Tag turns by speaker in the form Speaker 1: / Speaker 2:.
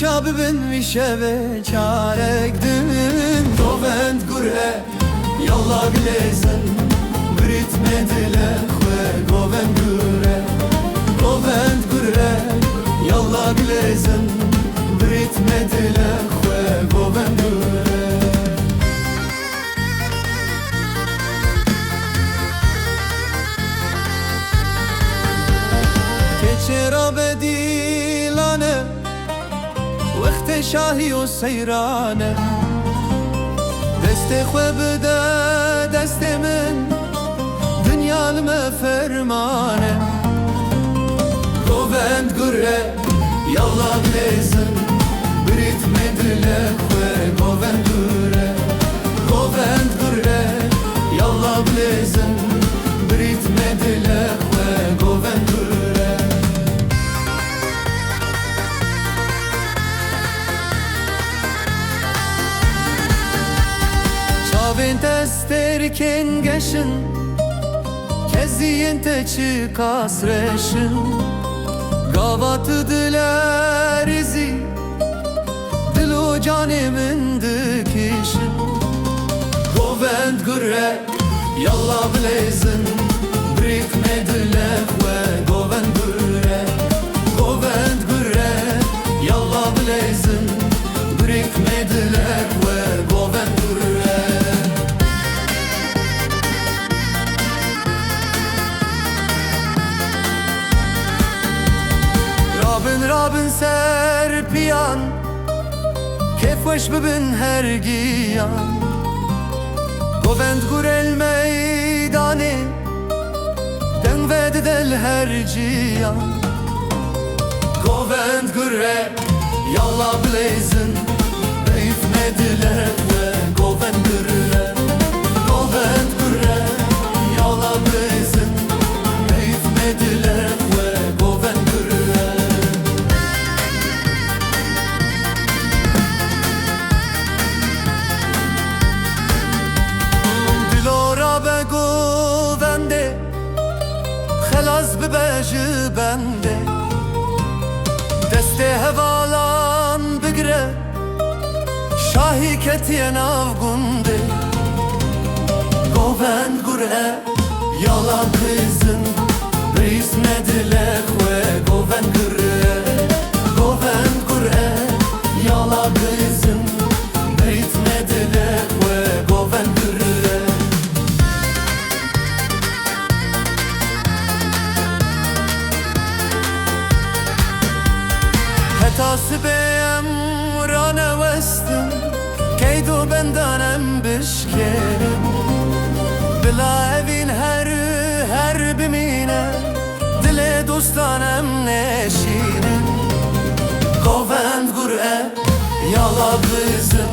Speaker 1: şabibin vişeve çarekdin Dovend gure yalla bilezen Britmedile xwe govend gure Govend gure yalla bilezen Britmedile xwe govend gure Keçera bedilane وقت شاهی و سیرانه دست خواه بده دست من دنیا لما فرمانه گووند گره یالا بلیزن بریت مدله خواه گووند گره یالا بلیزن بریت مدله خواه گووند گره Çavin testerken geçin Keziyen teçi kasreşin Gavatı dilerizi Dilu canimin dikişin Govend gure yalla blazin Brik medile ve govend gure Govend gure yalla blazin Brik medile ve govend gure Rabin serpiyan Kefveş bibin her giyan Govend gurel meydani Den vededel her ciyan Govend gure yalla blazin Beyf medile ve govend gure Govend gure yalla blazin Beyf medile ve govend gure خلاص ببجي بنده دسته هوالان بگره شاهی کتیه ناو گنده گووند گره یالا بزن ریز مدلک و گووند گره یالا بزن ریز مدلک و گووند گره Tasbem rane westim Keydo bendanem bişkerim Bila evin her bimine Dile dostanem neşirim Govend gure yala bizim